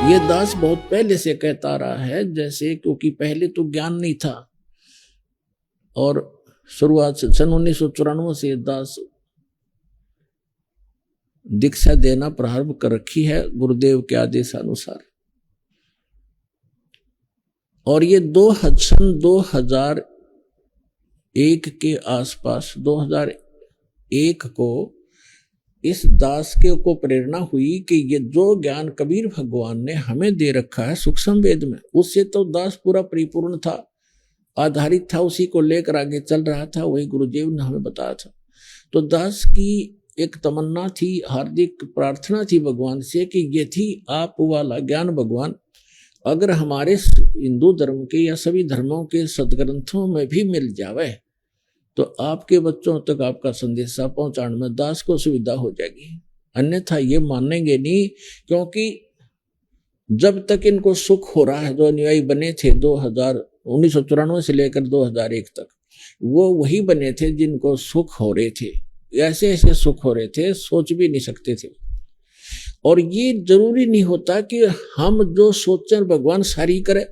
ये दास बहुत पहले से कहता रहा है, जैसे क्योंकि पहले तो ज्ञान नहीं था और शुरुआत से सन 1994 से दास दीक्षा देना प्रारंभ कर रखी है गुरुदेव के आदेशानुसार। और ये सन 2001 के आसपास 2001 को इस दास के को प्रेरणा हुई कि ये जो ज्ञान कबीर भगवान ने हमें दे रखा है सूक्ष्म वेद में, उससे तो दास पूरा परिपूर्ण था, आधारित था, उसी को लेकर आगे चल रहा था, वही गुरुदेव ने हमें बताया था। तो दास की एक तमन्ना थी, हार्दिक प्रार्थना थी भगवान से कि ये थी आप वाला ज्ञान भगवान अगर हमारे हिंदू धर्म के या सभी धर्मों के सदग्रंथों में भी मिल जावे तो आपके बच्चों तक आपका संदेशा पहुंचाने में दास को सुविधा हो जाएगी। अन्यथा ये मानेंगे नहीं, क्योंकि जब तक इनको सुख हो रहा है, जो अनुयायी बने थे 1994 से लेकर 2001 तक, वो वही बने थे जिनको सुख हो रहे थे, ऐसे ऐसे सुख हो रहे थे सोच भी नहीं सकते थे। और ये जरूरी नहीं होता कि हम जो सोचें भगवान सारी करे,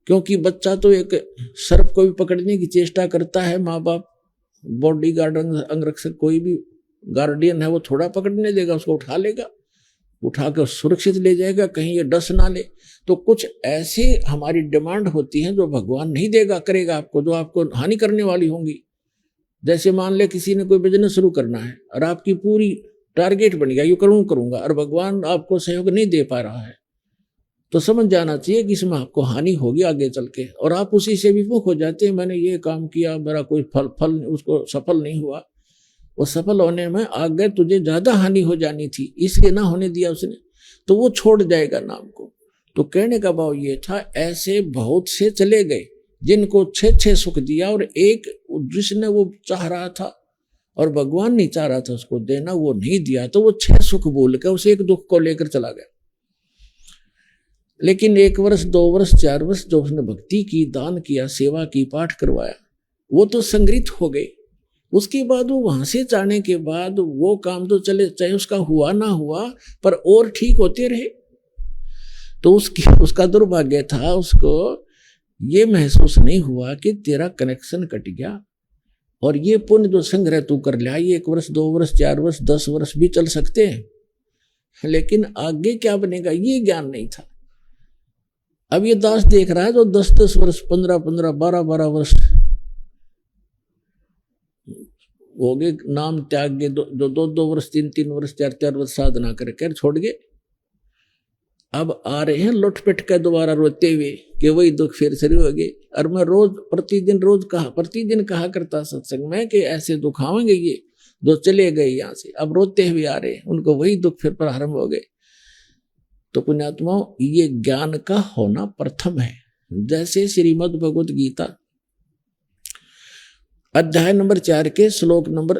क्योंकि बच्चा तो एक सर्प को भी पकड़ने की चेष्टा करता है, माँ बाप बॉडी गार्ड अंगरक्षक कोई भी गार्डियन है वो थोड़ा पकड़ने देगा, उसको उठा लेगा, उठा कर सुरक्षित ले जाएगा, कहीं ये डस ना ले। तो कुछ ऐसे हमारी डिमांड होती है जो भगवान नहीं देगा, करेगा आपको, जो आपको हानि करने वाली होंगी। जैसे मान ले किसी ने कोई बिजनेस शुरू करना है और आपकी पूरी टारगेट बन गया, ये करूंगा, और भगवान आपको सहयोग नहीं दे पा रहा है, तो समझ जाना चाहिए कि इसमें आपको हानि होगी आगे चल के, और आप उसी से विमुख हो जाते हैं। मैंने ये काम किया, मेरा कोई फल उसको सफल नहीं हुआ, वो सफल होने में आगे तुझे ज्यादा हानि हो जानी थी, इसलिए ना होने दिया उसने, तो वो छोड़ जाएगा नाम को। तो कहने का भाव ये था, ऐसे बहुत से चले गए जिनको 6 सुख दिया, और एक जिसने वो चाह रहा था और भगवान नहीं चाह रहा था उसको देना, वो नहीं दिया, तो वो 6 सुख बोल के उस एक दुख को लेकर चला गया। लेकिन 1 वर्ष 2 वर्ष 4 वर्ष जो उसने भक्ति की, दान किया, सेवा की, पाठ करवाया, वो तो संग्रहित हो गए। उसके बाद वो वहां से जाने के बाद वो काम तो चले, चाहे उसका हुआ ना हुआ, पर और ठीक होते रहे। तो उसका दुर्भाग्य था, उसको ये महसूस नहीं हुआ कि तेरा कनेक्शन कट गया, और ये पुण्य जो संग्रह तू कर लिया, ये 1 वर्ष 2 वर्ष 4 वर्ष 10 वर्ष भी चल सकते हैं, लेकिन आगे क्या बनेगा ये ज्ञान नहीं था। अब ये दास देख रहा है जो 10-10 वर्ष 15-15 12-12 वर्ष हो गए नाम त्याग गए, जो 2-2 वर्ष 3-3 वर्ष 4-4 वर्ष साधना कर छोड़ गए, अब आ रहे हैं लुटपिट के दोबारा रोते हुए कि वही दुख फिर शुरू हो गए। और मैं प्रतिदिन कहा करता सत्संग में कि ऐसे दुख आएंगे ये जो चले गए यहाँ से, अब रोते हुए आ रहे हैं, उनको वही दुख फिर प्रारंभ हो गए। तो पुण्यात्माओं, ये ज्ञान का होना प्रथम है। जैसे श्रीमद् भगवत गीता अध्याय नंबर 4 के श्लोक नंबर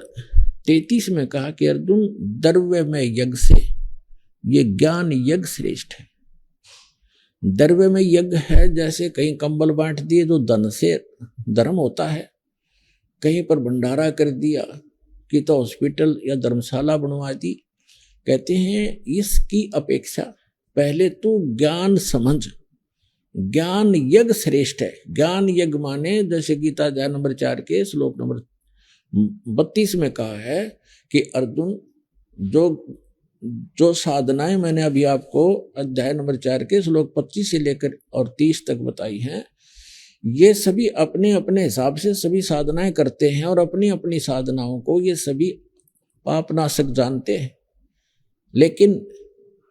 33 में कहा कि अर्जुन, द्रव्य में यज्ञ से ये ज्ञान यज्ञ श्रेष्ठ है। द्रव्य में यज्ञ है, जैसे कहीं कंबल बांट दिए जो धन से धर्म होता है, कहीं पर भंडारा कर दिया कि तो हॉस्पिटल या धर्मशाला बनवा दी। कहते हैं इसकी अपेक्षा पहले तू ज्ञान समझ, ज्ञान यज्ञ श्रेष्ठ है। ज्ञान यज्ञ माने जैसे गीता अध्याय नंबर 4 के श्लोक नंबर 32 में कहा है कि अर्जुन, जो साधनाएं मैंने अभी आपको अध्याय नंबर 4 के श्लोक 25 से लेकर और 30 तक बताई हैं, ये सभी अपने अपने हिसाब से सभी साधनाएं करते हैं, और अपनी अपनी साधनाओं को ये सभी पापनाशक जानते हैं। लेकिन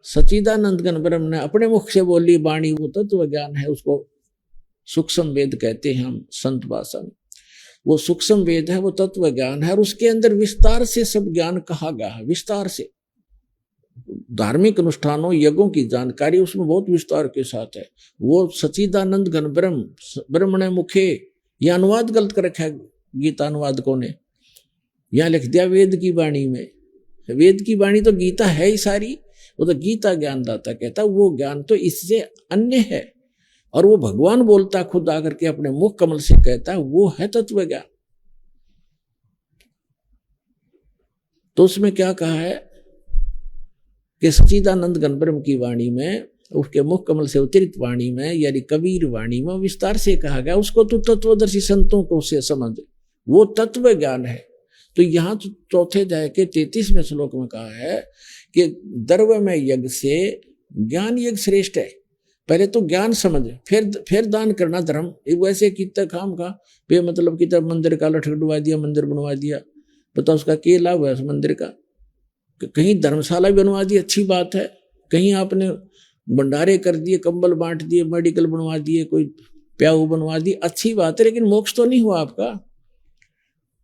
सच्चिदानंद घन ब्रह्म ने अपने मुख से बोली वाणी वो तत्व ज्ञान है, उसको सूक्ष्म वेद कहते हैं हम संत भाषा में। वो सूक्ष्म वेद है, वो तत्व ज्ञान है, और उसके अंदर विस्तार से सब ज्ञान कहा गया है। विस्तार से धार्मिक अनुष्ठानों यज्ञों की जानकारी उसमें बहुत विस्तार के साथ है। वो सच्चिदानंद घन ब्रह्मणे मुखे, यह अनुवाद गलत कर रखा है गीता अनुवादकों ने, यहां लिख दिया वेद की वाणी में। वेद की वाणी तो गीता है ही सारी, वो तो गीता ज्ञानदाता कहता, वो ज्ञान तो इससे अन्य है, और वो भगवान बोलता खुद आकर के अपने मुख कमल से कहता, वो है तत्व ज्ञान। तो उसमें क्या कहा है कि सच्चिदानंद घन ब्रह्म की वाणी में उसके मुख कमल से उतरित वाणी में यानी कबीर वाणी में विस्तार से कहा गया, उसको तो तत्वदर्शी संतों को उससे समझ, वो तत्व ज्ञान है। तो यहाँ चौथे अध्याय के 33वें श्लोक में कहा है कि द्रव्य में यज्ञ से ज्ञान यज्ञ श्रेष्ठ है। पहले तो ज्ञान समझ, फिर दान करना धर्म। वैसे कितना काम का बेमतलब की तरह मंदिर का लठगडवा दिया, मंदिर बनवा दिया, पता उसका क्या लाभ है उस मंदिर का। कहीं धर्मशाला बनवा दी, अच्छी बात है, कहीं आपने भंडारे कर दिए, कंबल बांट दिए, मेडिकल बनवा दिए, कोई प्याऊ बनवा दी, अच्छी बात है, लेकिन मोक्ष तो नहीं हुआ आपका।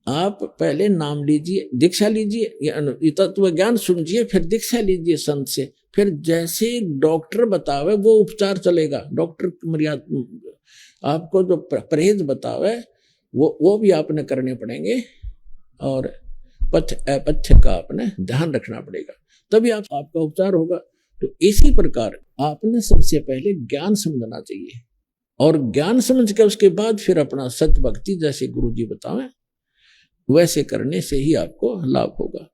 आप पहले नाम लीजिए, दीक्षा लीजिए, तत्व ज्ञान सुनिए, फिर दीक्षा लीजिए संत से, फिर जैसे डॉक्टर बतावे वो उपचार चलेगा। डॉक्टर मर्यादा आपको जो परहेज बतावे वो भी आपने करने पड़ेंगे, और पथ्य अपथ्य का आपने ध्यान रखना पड़ेगा, तभी आपका उपचार होगा। तो इसी प्रकार आपने सबसे पहले ज्ञान समझना चाहिए, और ज्ञान समझ के उसके बाद फिर अपना सत्य भक्ति जैसे गुरु जी बतावें वैसे करने से ही आपको लाभ होगा।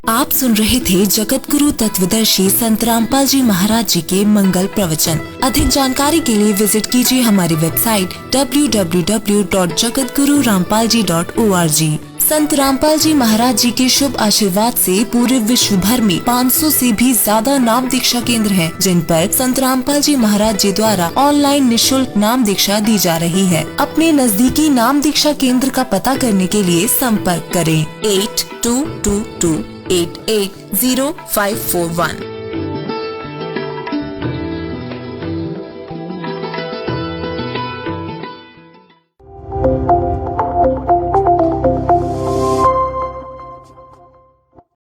आप सुन रहे थे जगत गुरु तत्वदर्शी संत रामपाल जी महाराज जी के मंगल प्रवचन। अधिक जानकारी के लिए विजिट कीजिए हमारी वेबसाइट www.jagatgururampalji.org। संत रामपाल जी महाराज जी के शुभ आशीर्वाद से पूरे विश्व भर में 500 से भी ज्यादा नाम दीक्षा केंद्र हैं, जिन पर संत रामपाल जी महाराज जी द्वारा ऑनलाइन निशुल्क नाम दीक्षा दी जा रही है। अपने नजदीकी नाम दीक्षा केंद्र का पता करने के लिए संपर्क करें 8222880541।